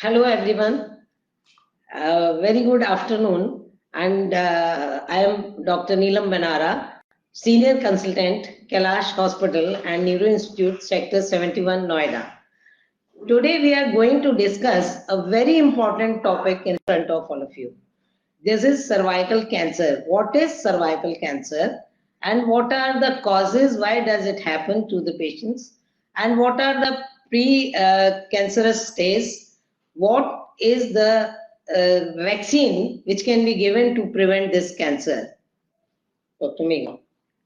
Hello, everyone. Very good afternoon. And I am Dr. Neelam Banara, Senior Consultant, Kailash Hospital and Neuro Institute, Sector 71, Noida. Today, we are going to discuss a very important topic in front of all of you. This is cervical cancer. What is cervical cancer? And what are the causes? Why does it happen to the patients? And what are the pre-cancerous stages? What is the vaccine which can be given to prevent this cancer? Dr. Megha.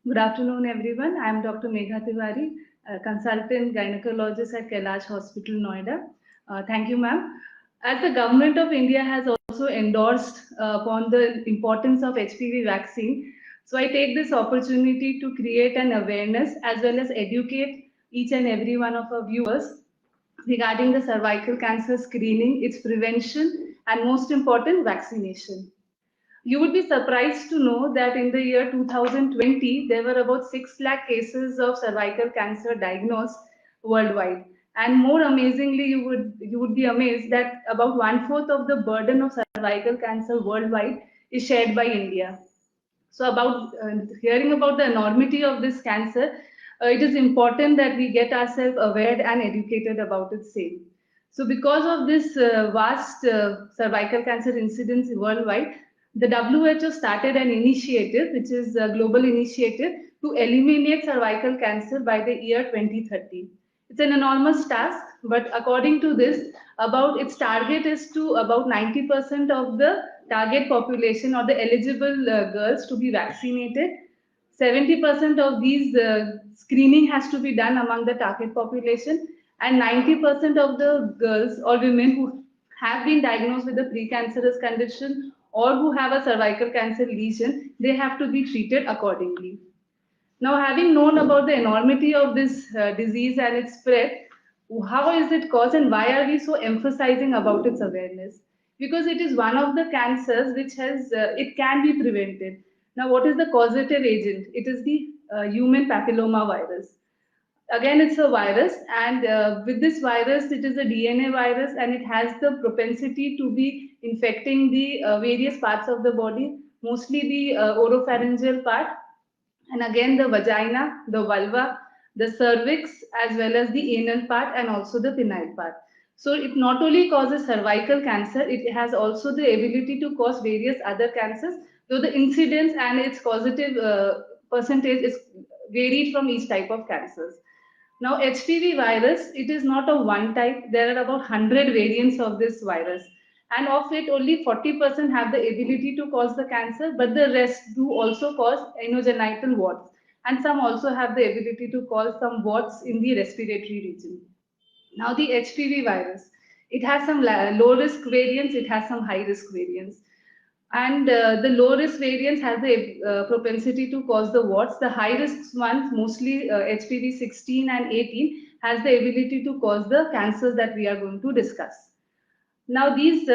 Good afternoon, everyone. I am Dr. Megha Tiwari, consultant gynecologist at Kailash Hospital, Noida. Thank you, ma'am. As the government of India has also endorsed upon the importance of HPV vaccine, so I take this opportunity to create an awareness as well as educate each and every one of our viewers regarding the cervical cancer screening, its prevention, and most important, vaccination. You would be surprised to know that in the year 2020, there were about 6 lakh cases of cervical cancer diagnosed worldwide. And more amazingly, you would be amazed that about 1/4 of the burden of cervical cancer worldwide is shared by India. So about hearing about the enormity of this cancer, it is important that we get ourselves aware and educated about its same. So because of this vast cervical cancer incidence worldwide, the WHO started an initiative, which is a global initiative to eliminate cervical cancer by the year 2030. It's an enormous task, but according to this, about its target is to about 90% of the target population or the eligible girls to be vaccinated. 70% of these screening has to be done among the target population, and 90% of the girls or women who have been diagnosed with a precancerous condition or who have a cervical cancer lesion, they have to be treated accordingly. Now, having known about the enormity of this disease and its spread, how is it caused and why are we so emphasizing about its awareness? Because it is one of the cancers which it can be prevented. Now, what is the causative agent? It is the human papilloma virus. Again, it's a virus, and with this virus, it is a DNA virus, and it has the propensity to be infecting the various parts of the body, mostly the oropharyngeal part, and again the vagina, the vulva, the cervix, as well as the anal part and also the penile part. So it not only causes cervical cancer, it has also the ability to cause various other cancers, though the incidence and its causative percentage is varied from each type of cancers. Now, HPV virus, it is not a one type. There are about 100 variants of this virus. And of it, only 40% have the ability to cause the cancer, but the rest do also cause anogenital warts. And some also have the ability to cause some warts in the respiratory region. Now, the HPV virus, it has some low risk variants, it has some high risk variants. And the low risk variants have the propensity to cause the warts. The high risk ones, mostly HPV 16 and 18, has the ability to cause the cancers that we are going to discuss. Now, each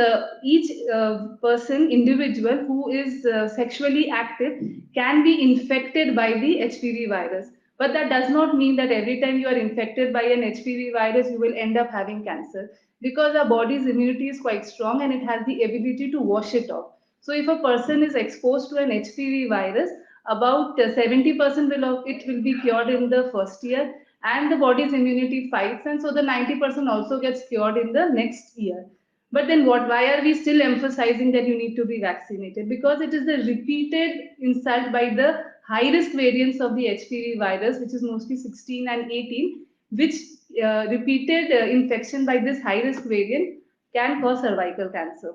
person, individual who is sexually active can be infected by the HPV virus. But that does not mean that every time you are infected by an HPV virus, you will end up having cancer, because our body's immunity is quite strong and it has the ability to wash it off. So if a person is exposed to an HPV virus, about 70% of it will be cured in the first year, and the body's immunity fights, and so the 90% also gets cured in the next year. But then what? Why are we still emphasizing that you need to be vaccinated? Because it is the repeated insult by the high risk variants of the HPV virus, which is mostly 16 and 18, which repeated infection by this high risk variant can cause cervical cancer.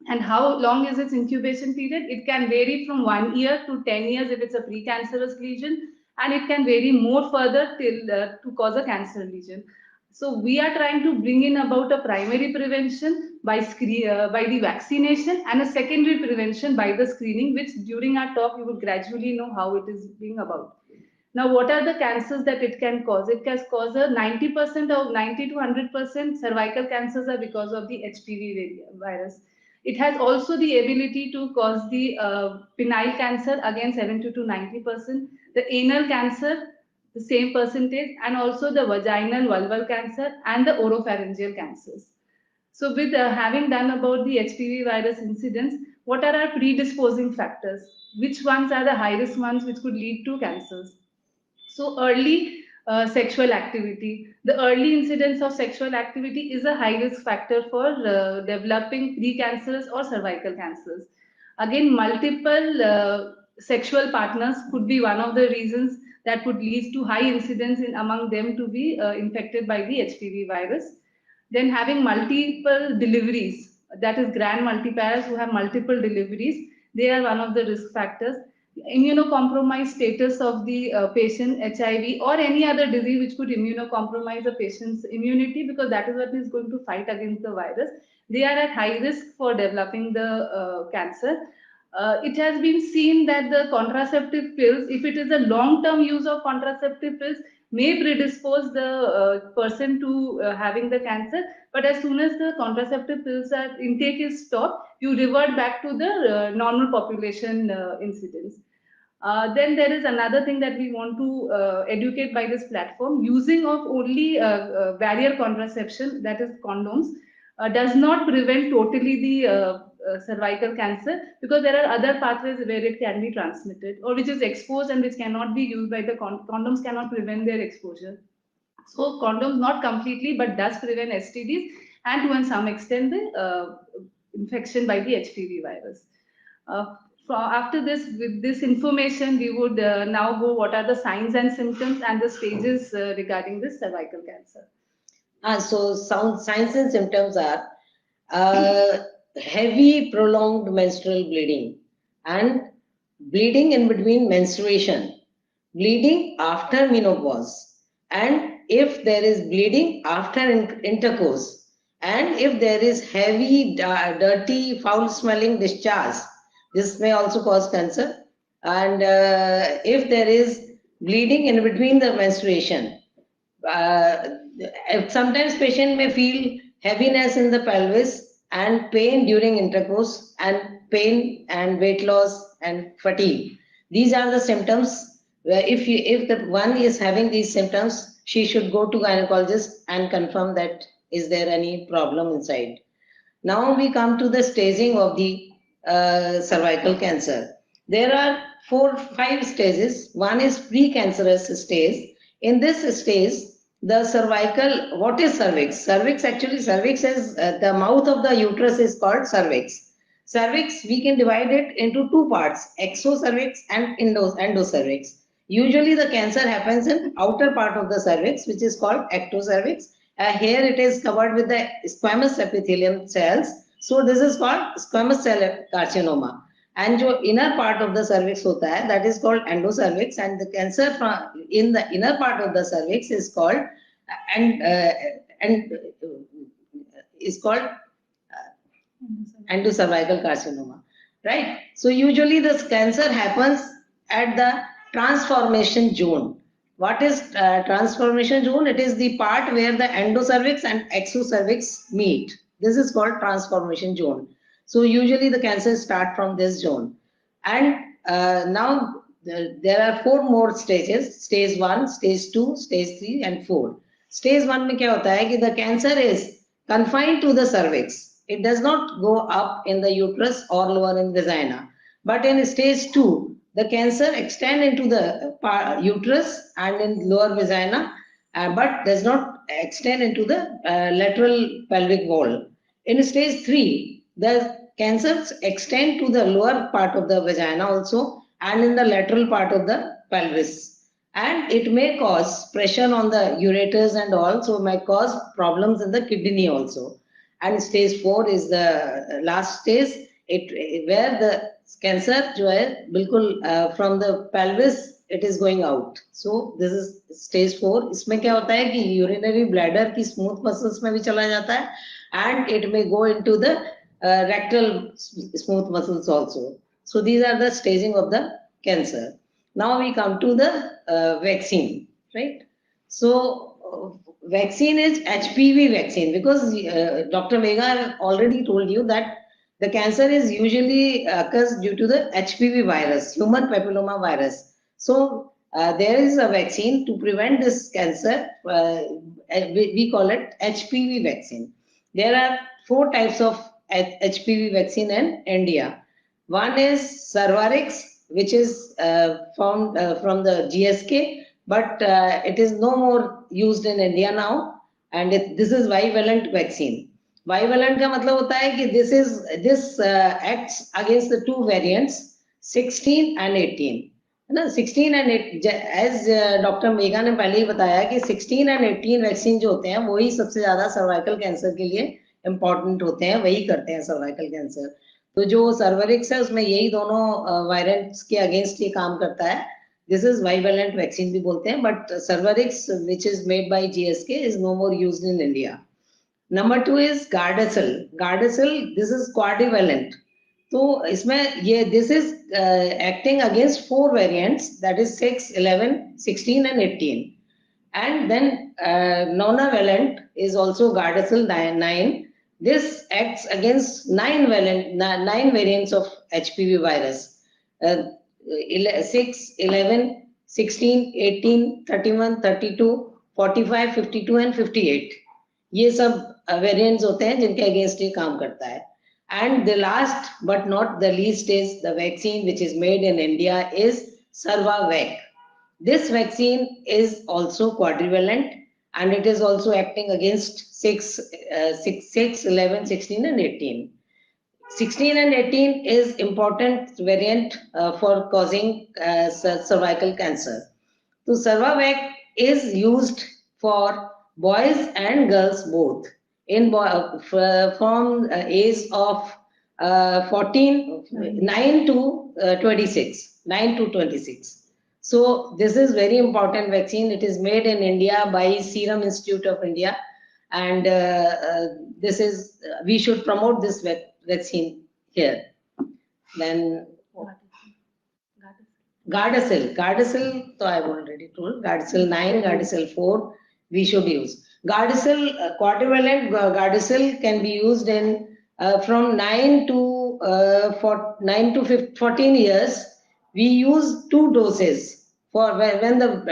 And how long is its incubation period? It can vary from 1 year to 10 years if it's a precancerous lesion, and it can vary more further till to cause a cancer lesion. So we are trying to bring in about a primary prevention by the vaccination, and a secondary prevention by the screening, which during our talk you will gradually know how it is being about. Now, what are the cancers that it can cause? It can cause a 90% of 90 to 100% cervical cancers are because of the HPV virus. It has also the ability to cause the penile cancer, again 70 to 90%, the anal cancer, the same percentage, and also the vaginal vulval cancer and the oropharyngeal cancers. So with having done about the HPV virus incidence, what are our predisposing factors? Which ones are the high risk ones which could lead to cancers? So early sexual activity. The early incidence of sexual activity is a high risk factor for developing precancers or cervical cancers. Again, multiple sexual partners could be one of the reasons that would lead to high incidence in among them to be infected by the HPV virus. Then having multiple deliveries, that is grand multipairs who have multiple deliveries, they are one of the risk factors. Immunocompromised status of the patient, HIV or any other disease which could immunocompromise a patient's immunity, because that is what is going to fight against the virus. They are at high risk for developing the cancer. It has been seen that the contraceptive pills, if it is a long-term use of contraceptive pills, may predispose the person to having the cancer. But as soon as the contraceptive pills are intake is stopped, you revert back to the normal population incidence. Then there is another thing that we want to educate by this platform. Using of only barrier contraception, that is condoms, does not prevent totally the cervical cancer, because there are other pathways where it can be transmitted or which is exposed and which cannot be used by the condoms, cannot prevent their exposure. So condoms not completely but does prevent STDs and to some extent the infection by the HPV virus. After this, with this information, we would now go what are the signs and symptoms and the stages regarding this cervical cancer. So signs and symptoms are heavy prolonged menstrual bleeding and bleeding in between menstruation, bleeding after menopause, and if there is bleeding after intercourse, and if there is heavy, dirty, foul-smelling discharge, this may also cause cancer. And if there is bleeding in between the menstruation, sometimes patient may feel heaviness in the pelvis and pain during intercourse and pain and weight loss and fatigue. These are the symptoms. If the one is having these symptoms, she should go to gynecologist and confirm that is there any problem inside. Now we come to the staging of the cervical cancer. There are 4-5 stages. One is precancerous stage. In this stage, the cervical, what is cervix? Cervix is the mouth of the uterus is called cervix. Cervix, we can divide it into two parts, exocervix and endocervix. Usually the cancer happens in outer part of the cervix, which is called ectocervix. Here it is covered with the squamous epithelium cells. So this is called squamous cell carcinoma. And जो inner part of the cervix होता है, that is called endocervix, and the cancer in the inner part of the cervix is called endocervical carcinoma, right? So usually this cancer happens at the transformation zone. What is transformation zone? It is the part where the endocervix and exocervix meet. This is called transformation zone. So usually the cancers start from this zone. And now there are 4 more stages: stage 1, stage 2, stage 3 and 4. Stage 1 में क्या होता है कि the cancer is confined to the cervix. It does not go up in the uterus or lower in vagina. But in stage 2, the cancer extend into the uterus and in lower vagina, but does not extend into the lateral pelvic wall. In stage 3, the cancers extend to the lower part of the vagina also and in the lateral part of the pelvis. And it may cause pressure on the ureters and also may cause problems in the kidney also. And stage 4 is the last stage, where the cancer जो है बिल्कुल from the pelvis it is going out. So this is stage 4. इसमें क्या होता है कि urinary bladder की smooth muscles में भी चला जाता है and it may go into the rectal smooth muscles also. So these are the staging of the cancer. Now we come to the vaccine, right? So vaccine is HPV vaccine, because Dr. Megha already told you that the cancer is usually occurs due to the HPV virus, human papilloma virus. So there is a vaccine to prevent this cancer. We call it HPV vaccine. There are four types of HPV vaccine in India. One is Cervarix, which is from the GSK, but it is no more used in India now, and this is bivalent vaccine. Bivalent का मतलब होता है कि this acts against the two variants 16 and 18. है ना 16 and 8 as doctor Megha ने पहले ही बताया कि 16 and 18 वैक्सीन जो होते हैं वही सबसे ज्यादा सर्वाइकल कैंसर के लिए इम्पोर्टेंट होते हैं, वही करते हैं सर्वाइकल कैंसर। तो जो सर्वरिक्स है उसमें यही दोनों वायरेंट्स के अगेंस्ट ये काम करता है। दिस इज बाइवेलेंट वैक्सीन भी बोलते हैं, but Cervarix which is made by GSK is no more used in India. Number 2 is Gardasil. Gardasil this is quadrivalent. तो इसमें ये this is acting against four variants, that is 6, 11, 16 and 18. And then nonavalent is also Gardasil 9. This acts against nine variants of HPV virus. 6, 11, 16, 18, 31, 32, 45, 52 and 58. ये सब variants होते हैं जिनके against ये काम करता है। And the last but not the least is the vaccine which is made in India is Sarvavac. This vaccine is also quadrivalent and it is also acting against 6, 11, 16 and 18. 16 and 18 is important variant for causing cervical cancer. So Sarvavac is used for boys and girls both in from age of 9 to 26, 9 to 26. So this is very important vaccine. It is made in India by Serum Institute of India, and this is we should promote this vaccine here. Then Gardasil, so I've already told. Gardasil 9, Gardasil 4, we should use. Gardasil, quadrivalent Gardasil can be used in from 9 to 14 years. We use 2 doses. For when the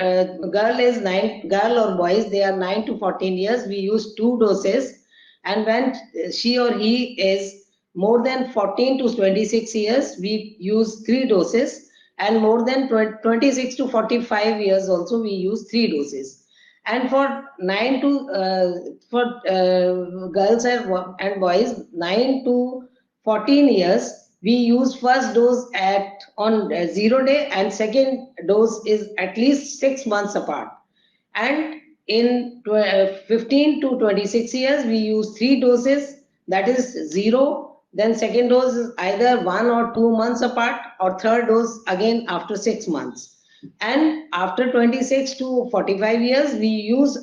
girl is 9, girl or boys, they are 9 to 14 years, we use 2 doses. And when she or he is more than 14 to 26 years, we use 3 doses. And more than 26 to 45 years also we use 3 doses. And for 9 to girls and boys 9 to 14 years, we use first dose on 0 day and second dose is at least 6 months apart. And in 15 to 26 years we use 3 doses, that is 0. Then second dose is either 1 or 2 months apart, or third dose again after 6 months. And after 26 to 45 years, we use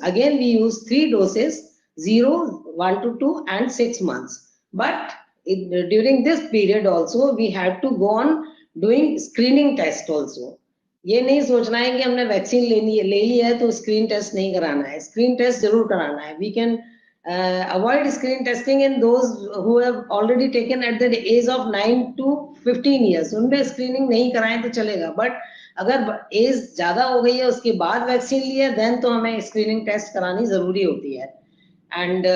3 doses, 0, 1 to 2 and 6 months. But during this period also, we have to go on doing screening test also. ये नहीं सोचना है कि हमने vaccine ले ली है तो screen test नहीं कराना है, स्क्रीन टेस्ट जरूर कराना है। We can avoid screen testing in those who have already taken at the age of 9 to 15 years. उनमें स्क्रीनिंग नहीं कराएं तो चलेगा, बट अगर एज ज्यादा हो गई है उसके बाद वैक्सीन लिया देन तो हमें स्क्रीनिंग टेस्ट करानी जरूरी होती है। And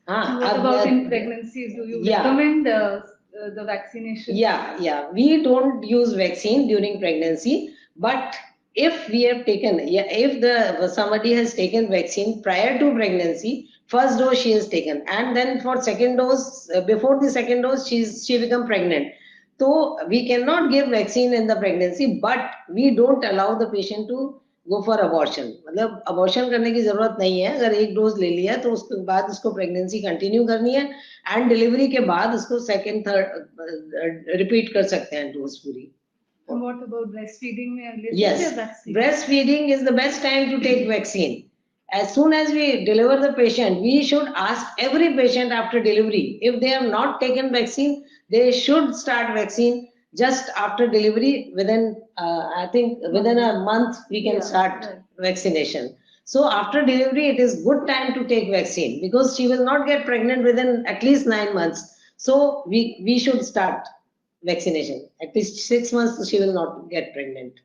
what about in pregnancy? Do you recommend the vaccination? Yeah, we don't use vaccine during pregnancy, but if we have taken, if somebody has taken vaccine prior to pregnancy, first dose she has taken, and then for second dose, before the second dose, she become pregnant. So we cannot give vaccine in the pregnancy, but we don't allow the patient to go for abortion. मतलब abortion करने की जरूरत नहीं है, अगर एक dose ले लिया तो उसके बाद उसको प्रेगनेंसी कंटिन्यू करनी है एंड डिलीवरी के बाद उसको सेकंड थर्ड रिपीट कर सकते हैं डोज पूरी। And what about breastfeeding? Yes, breastfeeding is the best time to take vaccine. As soon as we deliver the patient, we should ask every patient after delivery, if they have not taken vaccine, they should start vaccine just after delivery. Within, I think within a month, we can start vaccination. So after delivery, it is good time to take vaccine because she will not get pregnant within at least 9 months. So we should start vaccination. At least 6 months, she will not get pregnant.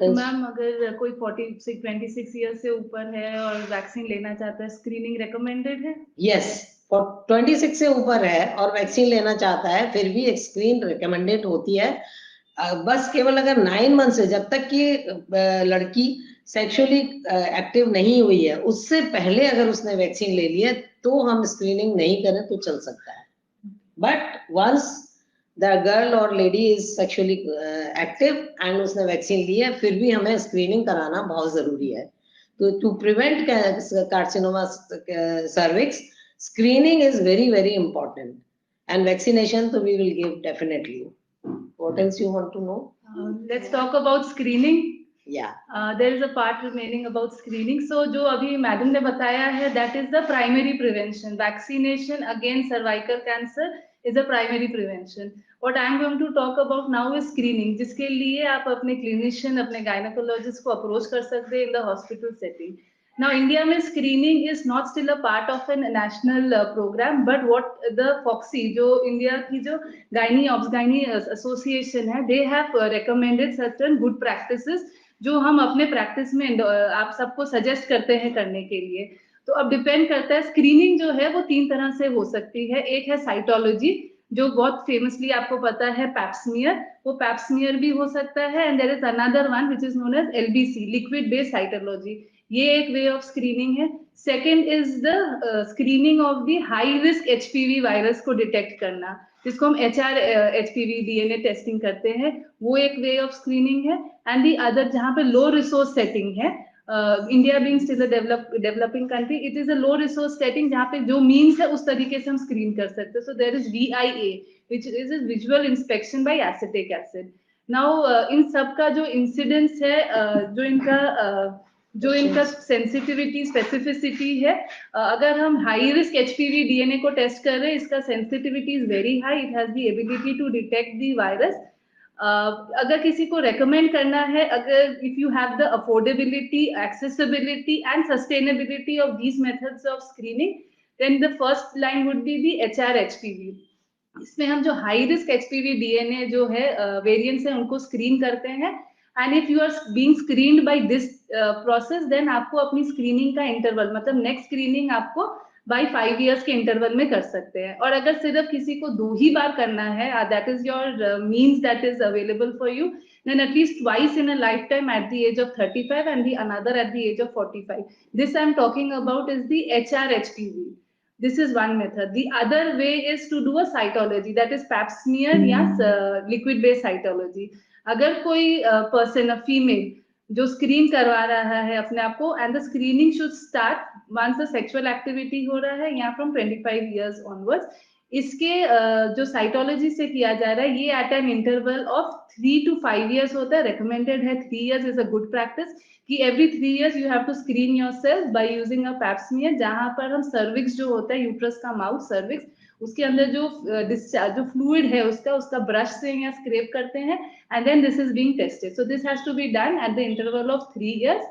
Ma'am अगर कोई 26 years से ऊपर है और vaccine लेना चाहता है, screening recommended है? यस, 26 से ऊपर है और वैक्सीन लेना चाहता है, फिर भी एक स्क्रीन रिकमेंडेड होती है। बस केवल अगर 9 मंथ से, जब तक कि लड़की सेक्सुअली एक्टिव नहीं हुई है, उससे पहले अगर उसने वैक्सीन ले ली है तो हम स्क्रीनिंग नहीं करें तो चल सकता है। बट वंस द गर्ल और lady is sexually active and उसने वैक्सीन ली है, फिर भी हमें स्क्रीनिंग कराना बहुत जरूरी है। तो to prevent carcinoma cervix, screening is very very important, and vaccination so we will give definitely. What else you want to know? Let's talk about screening. Yeah. There is a part remaining about screening. So जो अभी madam ने बताया है, that is the primary prevention. Vaccination against cervical cancer is a primary prevention. What I am going to talk about now is screening, जिसके लिए आप अपने clinician, अपने gynecologist को approach कर सकते हैं in the hospital setting. Now, India में screening is not still a part of a national program, but what the FOXI, जो India की जो gynae association है, they have recommended certain good practices जो हम अपने practice में आप सबको suggest करते हैं करने के लिए। तो अब depend करता है, screening जो है वो 3 तरह से हो सकती है। एक है cytology, जो बहुत फेमसली आपको पता है पैप स्मीयर, वो पैप स्मीयर भी हो सकता है, and there is another one which is known as LBC, liquid based cytology. ये एक वे ऑफ स्क्रीनिंग है। Second is the screening of the high risk HPV virus को डिटेक्ट करना, जिसको हम HPV DNA टेस्टिंग करते हैं, वो एक वे ऑफ स्क्रीनिंग है। एंड दी अदर, जहाँ पे लो रिसोर्स सेटिंग है, India being still a developing country, it is a low resource setting जहाँ पे जो मीन्स है उस तरीके से हम स्क्रीन कर सकते हैं। So there is VIA which is a visual inspection by acetic acid. Now इन सब का जो इंसिडेंस है, जो इनका सेंसिटिविटी स्पेसिफिसिटी है, अगर हम हाई रिस्क HPV DNA को टेस्ट कर रहे हैं, इसका sensitivity is very high, it has the ability to detect the virus. अगर किसी को रेकमेंड करना है, अगर if you have the affordability, accessibility and sustainability of these methods of screening, then the first line would be the HR-HPV। इसमें हम जो high risk HPV DNA जो है वेरिएंट्स है उनको स्क्रीन करते हैं, and if you are being screened by this process, then आपको अपनी स्क्रीनिंग का इंटरवल, मतलब नेक्स्ट स्क्रीनिंग आपको बाय 5 इयर्स के इंटरवल में कर सकते हैं। और अगर सिर्फ किसी को 2 ही बार करना है, that is your means that is available for you, then at least twice in a lifetime at the age of 35 and the another at the age of 45. This I am talking about is the HR-HPV. This is one method. The other way is to do a cytology, that is pap smear या liquid based cytology. अगर कोई person, a female, जो screen करवा रहा है अपने आप को, and the screening should start once the sexual activity हो रहा है या from 25 years onwards. इसके जो साइटोलॉजी से किया जा रहा है, ये at an interval of 3 to 5 years होता है, recommended है 3 years is a good practice, कि every 3 years you have to screen yourself by using a pap smear, जहां पर हम सर्विक्स जो होता है, यूट्रस का माउथ सर्विक्स, उसके अंदर जो डिस्चार्ज, जो फ्लूइड है उसका ब्रश से या स्क्रैप करते हैं, and then this is being tested. So this has to be done at the interval of 3 years.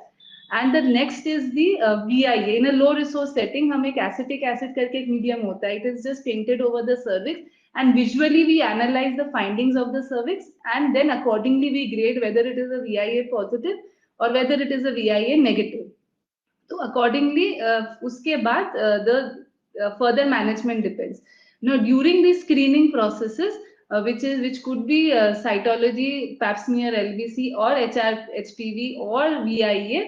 And the next is the VIA in a low resource setting. हम एक acetic acid करके एक medium होता है, it is just painted over the cervix, and visually we analyze the findings of the cervix, and then accordingly we grade whether it is a VIA positive or whether it is a VIA negative. So accordingly उसके बाद the further management depends. Now during these screening processes, which could be cytology, pap smear, LBC or HR-HPV or VIA,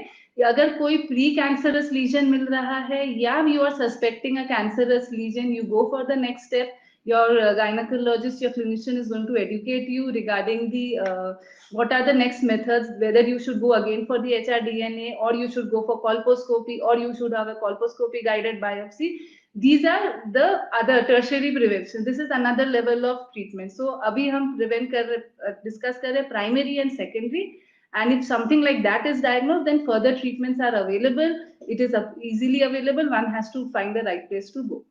अगर कोई pre cancerous legion मिल रहा है या you are suspecting a cancerous lesion, you go for the next step. Your gynecologist, your clinician is going to educate you regarding the what are the next methods, whether you should go again for the HR-DNA or you should go for colposcopy or you should have a colposcopy guided biopsy. These are the other tertiary prevention. This is another level of treatment. So अभी हम discuss कर रहे primary and secondary, and if something like that is diagnosed, then further treatments are available. It is easily available. One has to find the right place to go.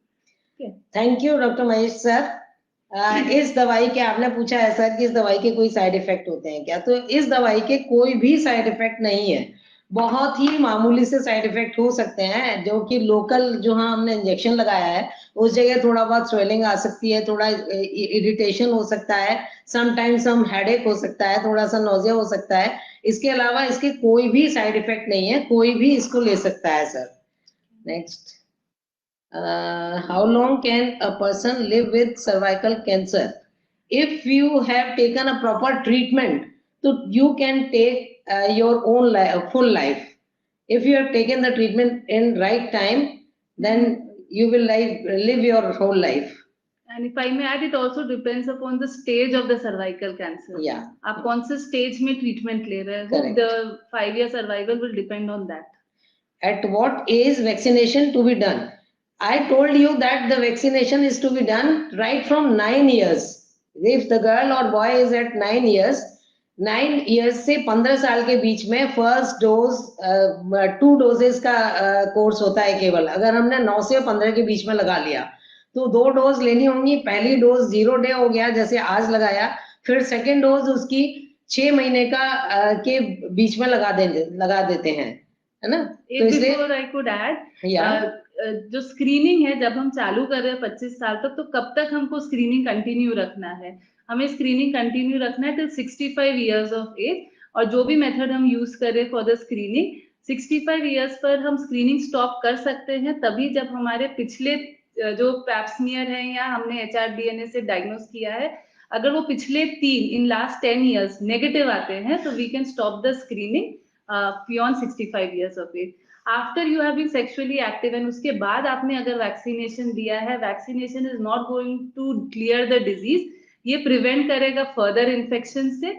Thank you doctor Mahesh sir. इस दवाई के, आपने पूछा है sir कि इस दवाई के कोई साइड इफेक्ट होते हैं क्या, तो इस दवाई के कोई भी साइड इफेक्ट नहीं है। बहुत ही मामूली से साइड इफेक्ट हो सकते हैं, जो कि लोकल जो हाँ हमने इंजेक्शन लगाया है उस जगह थोड़ा बहुत स्वेलिंग आ सकती है, थोड़ा इरिटेशन हो सकता है, समटाइम्स सम हेडेक हो सकता है, थोड़ा सा नोजिया हो सकता है। इसके अलावा इसके कोई भी साइड इफेक्ट नहीं है, कोई भी इसको ले सकता है sir. Next, how long can a person live with cervical cancer? If you have taken a proper treatment, so you can take your own full life. If you have taken the treatment in right time, then you will live your whole life. And if I may add, it also depends upon the stage of the cervical cancer. Yeah. आप कौन से stage में treatment ले रहे हो? Correct. The 5-year survival will depend on that. At what age vaccination to be done? I told you that the vaccination is to be done right from 9 years. If the girl or boy is at 9 years, 9 years से 15 साल के बीच में first dose 2 doses का course होता है केवल। अगर हमने 9 से 15 के बीच में लगा लिया तो 2 डोज लेनी होंगी। पहली डोज 0 डे हो गया जैसे आज लगाया, फिर सेकेंड डोज उसकी 6 महीने का के बीच में लगा देते हैं, है ना? तो इसलिए I could add, जो स्क्रीनिंग है जब हम चालू कर रहे हैं 25 साल तक, तो कब तक हमको स्क्रीनिंग कंटिन्यू रखना है? हमें स्क्रीनिंग कंटिन्यू रखना है टिल 65 इयर्स ऑफ एज। और जो भी मेथड हम यूज करें फॉर द स्क्रीनिंग, 65 इयर्स पर हम स्क्रीनिंग स्टॉप कर सकते हैं तभी जब हमारे पिछले जो पैप्समियर है या हमने HRDNA से डायग्नोज किया है, अगर वो पिछले 3 इन लास्ट 10 इयर्स नेगेटिव आते हैं तो we can stop the screening beyond 65 years of age. After you have been sexually active and उसके बाद आपने अगर वैक्सीनेशन दिया है, vaccination is not going to clear the disease, ये प्रिवेंट करेगा फर्दर इन्फेक्शन से,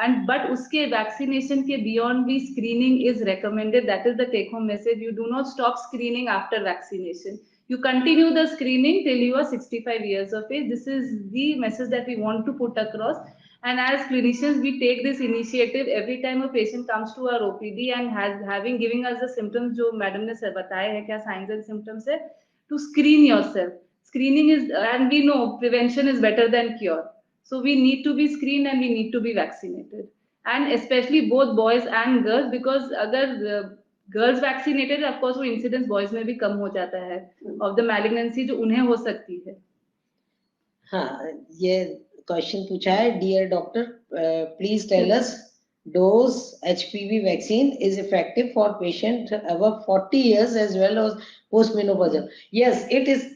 एंड बट उसके वैक्सीनेशन के बियॉन्ड भी screening is recommended. That is the take home message. You do not stop screening after vaccination, you continue the screening till you are 65 years of age. This is the message that we want to put across. And as clinicians, we take this initiative every time a patient comes to our OPD and having giving us the symptoms जो madam ने sir बताए हैं क्या signs and symptoms है, to screen yourself. Screening is, and we know prevention is better than cure. So we need to be screened and we need to be vaccinated. And especially both boys and girls, because अगर girls vaccinated of course वो incidence boys में भी कम हो जाता है of the malignancy जो उन्हें हो सकती है। हाँ, ये क्वेश्चन पूछा है, dear doctor please tell us does HPV vaccine is effective for patient above 40 years as well as postmenopausal. Yes, it is.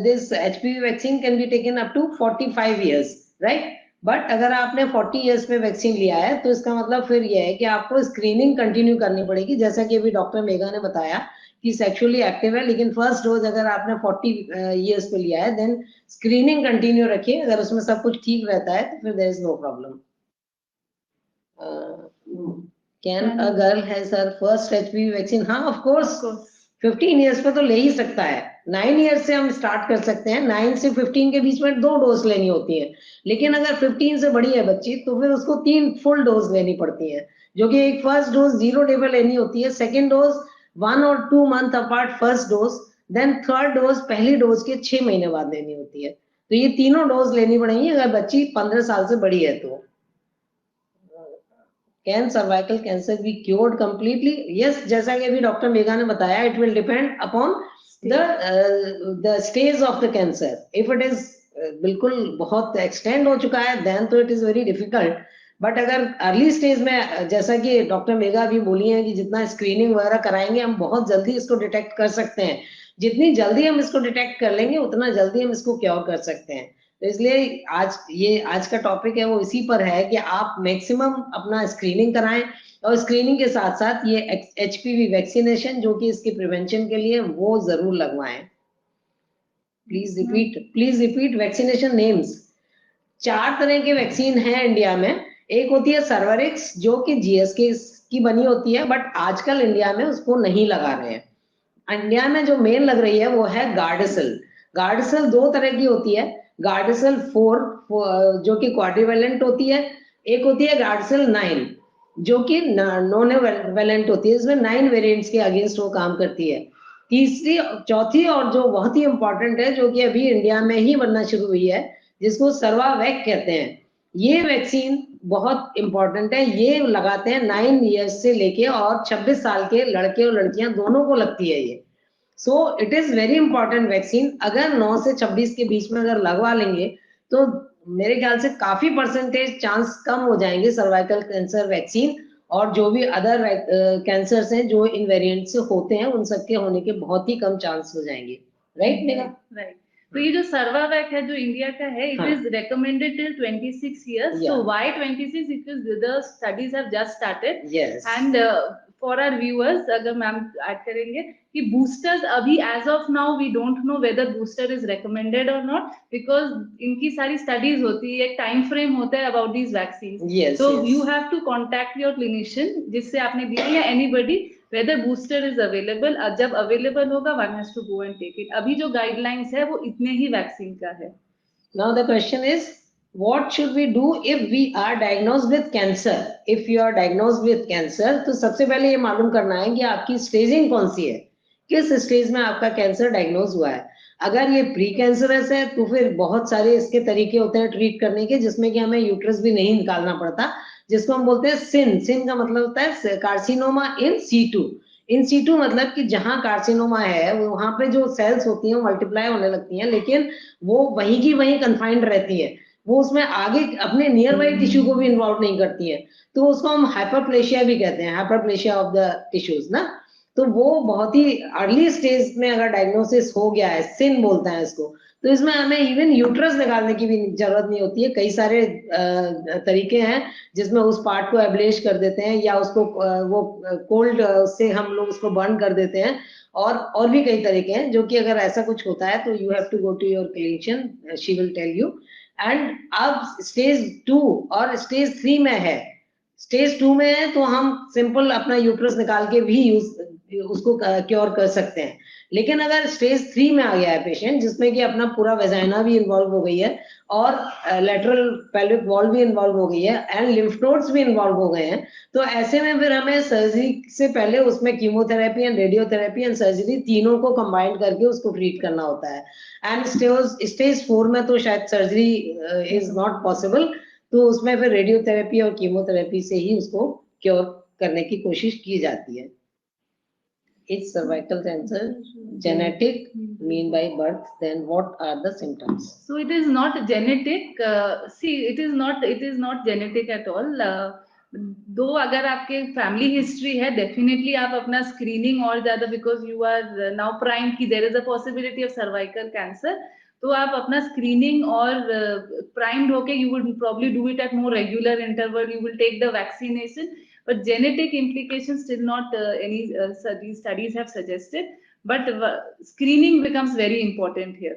This HPV vaccine can be taken up to 45 years, right? But अगर आपने 40 years में vaccine लिया है तो इसका मतलब फिर यह है कि आपको स्क्रीनिंग कंटिन्यू करनी पड़ेगी, जैसा कि अभी डॉक्टर मेघा ने बताया कि सेक्सुअली एक्टिव है लेकिन फर्स्ट डोज अगर आपने 40 इयर्स पे लिया है, देन स्क्रीनिंग कंटिन्यू रखिए। अगर उसमें सब कुछ ठीक रहता है तो फिर there is no problem. Can a girl has her first HPV vaccine? हाँ, ऑफ कोर्स 15 इयर्स पे तो ले ही सकता है। 9 इयर्स से हम स्टार्ट कर सकते हैं। 9 से 15 के बीच में 2 डोज लेनी होती है, लेकिन अगर 15 से बड़ी है बच्ची तो फिर उसको 3 फुल डोज लेनी पड़ती है, जो कि एक फर्स्ट डोज 0 डे पे लेनी होती है, सेकेंड डोज 1 और 2 month apart first dose, then third dose पहली डोज के 6 महीने बाद लेनी होती है। तो ये तीनों डोज लेनी पड़ेंगी अगर बच्ची 15 साल से बड़ी है तो। Can cervical cancer be cured completely? Yes, जैसा कि अभी डॉक्टर मेघा ने बताया, it will depend upon the stage of the cancer. If it is बिल्कुल बहुत एक्सटेंड हो चुका है देन तो it is very difficult, but अगर अर्ली स्टेज में, जैसा कि डॉक्टर मेघा भी बोली है कि जितना स्क्रीनिंग वगैरह कराएंगे हम बहुत जल्दी इसको डिटेक्ट कर सकते हैं। जितनी जल्दी हम इसको डिटेक्ट कर लेंगे उतना जल्दी हम इसको क्योर कर सकते हैं। तो इसलिए आज का टॉपिक है वो इसी पर है कि आप मैक्सिमम अपना स्क्रीनिंग कराएं, और स्क्रीनिंग के साथ साथ ये HPV वैक्सीनेशन जो कि इसके प्रिवेंशन के लिए वो जरूर लगवाएं। Please repeat vaccination names. 4 तरह के वैक्सीन है इंडिया में। एक होती है सर्वरिक्स जो कि GSK की बनी होती है, बट आजकल इंडिया में उसको नहीं लगा रहे हैं। इंडिया में जो मेन लग रही है वो है गार्डेसिल। गार्डेसिल 2 तरह की होती है, गार्डेसिल 4 जो कि क्वाड्रिवेलेंट होती है, एक होती है गार्डेसिल 9 जो कि नॉन वेलेंट होती है, इसमें 9 वेरिएंट्स के अगेंस्ट वो काम करती है। चौथी और जो बहुत ही इंपॉर्टेंट है जो कि अभी इंडिया में ही बनना शुरू हुई है, जिसको सर्वावैक कहते हैं, ये वैक्सीन बहुत इंपॉर्टेंट है, ये लगाते हैं 9 इयर्स से लेके और 26 साल के लड़के और लड़कियां दोनों को लगती है ये। So it is very important vaccine. अगर 9 से 26 के बीच में अगर लगवा लेंगे तो मेरे ख्याल से काफी परसेंटेज चांस कम हो जाएंगे सर्वाइकल कैंसर वैक्सीन और जो भी अदर कैंसर्स हैं जो इन वेरिएंट से होते हैं उन सबके होने के बहुत ही कम चांस हो जाएंगे। Right mega? राइट। तो ये जो सर्वावैक है जो इंडिया का है, it is recommended till 26 years. So why 26? Because the studies have just started. Yes. And for our viewers, अगर मैम ऐड करेंगे कि boosters अभी as of now we don't know whether booster is recommended or not, because इनकी सारी studies होती है, एक time frame होता है about these vaccines. Yes, so yes. you have to contact your clinician जिससे आपने दिया या anybody whether booster is available. जब available होगा one has to go and take it. अभी जो guidelines है वो इतने ही vaccine का है. Now the question is, what should we do if we are diagnosed with cancer? If you are diagnosed with cancer, तो सबसे पहले ये मालूम करना है कि आपकी स्टेजिंग कौन सी है, किस स्टेज में आपका कैंसर डायग्नोज हुआ है। अगर ये प्री कैंसरस है तो फिर बहुत सारे इसके तरीके होते हैं ट्रीट करने के, जिसमें कि हमें यूट्रस भी नहीं निकालना पड़ता, जिसको हम बोलते हैं सिन। सिन का मतलब होता है carcinoma in situ. In situ मतलब कि जहां कार्सिनोमा है वहां पे जो सेल्स होती हैं वो मल्टीप्लाई होने लगती हैं, लेकिन वो वहीं की वहीं कन्फाइंड रहती है, वो उसमें आगे अपने नियर बाई टिश्यू को भी इन्वॉल्व नहीं करती है। तो उसको हम हाइपरप्लेशिया भी कहते हैं, हाइपरप्लेशिया ऑफ द टिश्यूज ना। तो वो बहुत ही अर्ली स्टेज में अगर डायग्नोसिस हो गया है, सिन बोलते हैं इसको, तो इसमें हमें इवन यूट्रस निकालने की भी जरूरत नहीं होती है। कई सारे तरीके हैं जिसमें उस पार्ट को एब्लेश कर देते हैं या उसको वो कोल्ड से हम लोग उसको बर्न कर देते हैं, और भी कई तरीके हैं जो कि अगर ऐसा कुछ होता है तो you have to go to your clinician, she will tell you. And अब स्टेज 2 और स्टेज 3 में है। स्टेज 2 में है तो हम सिंपल अपना यूट्रस निकाल के भी उसको क्योर कर सकते हैं। लेकिन अगर स्टेज 3 में आ गया है पेशेंट, जिसमें कि अपना पूरा वेजाइना भी इन्वॉल्व हो गई है और लेटरल पेल्विक वॉल भी इन्वॉल्व हो गई है एंड लिम्फ नोड्स भी इन्वॉल्व हो गए हैं, तो ऐसे में फिर हमें सर्जरी से पहले उसमें chemotherapy and radiotherapy and surgery तीनों को कंबाइन करके उसको ट्रीट करना होता है। एंड स्टेज 4 में तो शायद सर्जरी इज नॉट पॉसिबल, तो उसमें फिर रेडियोथेरेपी और कीमोथेरेपी से ही उसको क्योर करने की कोशिश की जाती है। Is cervical cancer genetic, mean by birth? Then what are the symptoms? So it is not genetic. See, it is not genetic at all. दो अगर आपके फैमिली हिस्ट्री है, डेफिनेटली आप अपना स्क्रीनिंग और ज्यादा, because you are now prime की there is a possibility of cervical cancer, तो आप अपना स्क्रीनिंग और प्राइम्ड होके you would probably do it at more regular interval, you will take the vaccination. But genetic implications still not any studies have suggested. But screening becomes very important here.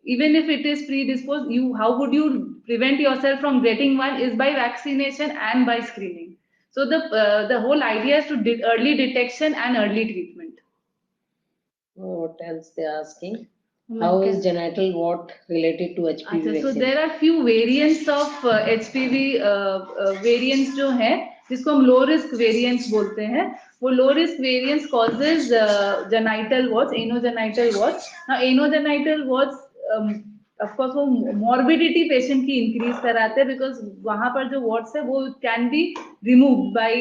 Even if it is predisposed, how would you prevent yourself from getting one is by vaccination and by screening. So the whole idea is to early detection and early treatment. What else they are asking? How is genital wart related to HPV vaccine? So there are few variants of HPV variants जो है, जिसको हम लो risk variants बोलते हैं. वो low risk variants causes genital warts, anogenital warts. Now anogenital warts of course वो morbidity patient की increase कराते हैं, बिकॉज वहां पर जो वॉट्स है वो can be removed by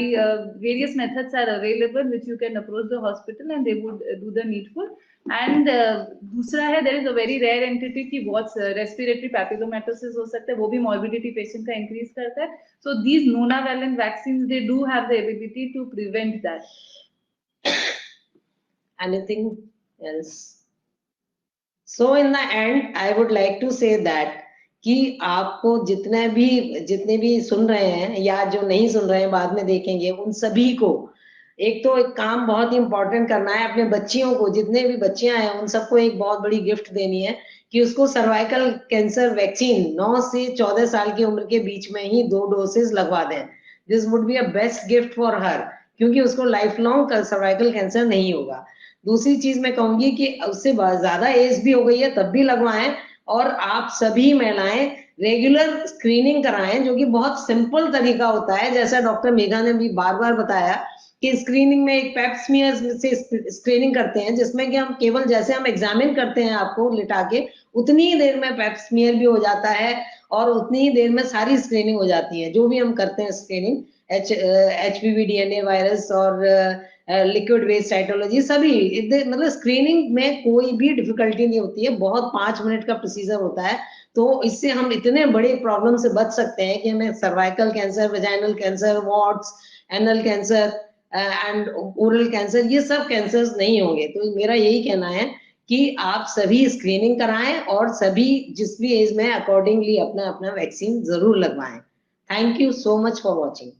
various methods are available which you can approach the hospital and they would do the needful. And दूसरा है, there is a very rare entity की वॉट्स रेस्पिरेटरी पैपिलोमेटोसिस हो सकता है, वो भी मॉर्बिडिटी पेशेंट का increase करता है. So these nonavalent vaccines, they do have the ability to prevent that. Anything else? So in the end, I would like to say that कि आपको जितने भी सुन रहे हैं या जो नहीं सुन रहे हैं बाद में देखेंगे, उन सभी को एक काम बहुत ही इंपॉर्टेंट करना है. अपने बच्चियों को, जितने भी बच्चियां हैं उन सबको एक बहुत बड़ी गिफ्ट देनी है कि उसको सर्वाइकल कैंसर वैक्सीन 9 से 14 साल की उम्र के बीच में ही 2 डोसेज लगवा दें. This would be a best gift for her, क्योंकि उसको लाइफ लॉन्ग सर्वाइकल कैंसर नहीं होगा. दूसरी चीज मैं कहूंगी कि उससे ज्यादा एज भी हो गई है तब भी लगवाएं, और आप सभी महिलाएं रेगुलर स्क्रीनिंग कराएं, जो कि बहुत सिंपल तरीका होता है. जैसा डॉक्टर मेघा ने भी बार बार बताया कि स्क्रीनिंग में एक पेप स्मीयर से स्क्रीनिंग करते हैं, जिसमें कि हम केवल जैसे हम एग्जामिन करते हैं आपको लिटा के, उतनी ही देर में पेप स्मीयर भी हो जाता है और उतनी ही देर में सारी स्क्रीनिंग हो जाती है। जो भी हम करते हैं स्क्रीनिंग, HPV DNA वायरस और लिक्विड वेस्ट साइटोलॉजी, सभी मतलब स्क्रीनिंग में कोई भी डिफिकल्टी नहीं होती है। बहुत 5 मिनट का प्रोसीजर होता है। तो इससे हम इतने बड़े प्रॉब्लम से बच सकते हैं कि हमें cervical cancer, vaginal cancer, warts, anal cancer and oral cancer, ये सब कैंसर्स नहीं होंगे। तो मेरा यही कहना है कि आप सभी स्क्रीनिंग कराएं और सभी जिस भी एज में अकॉर्डिंगली अपना अपना वैक्सीन जरूर लगवाएं। Thank you so much for watching.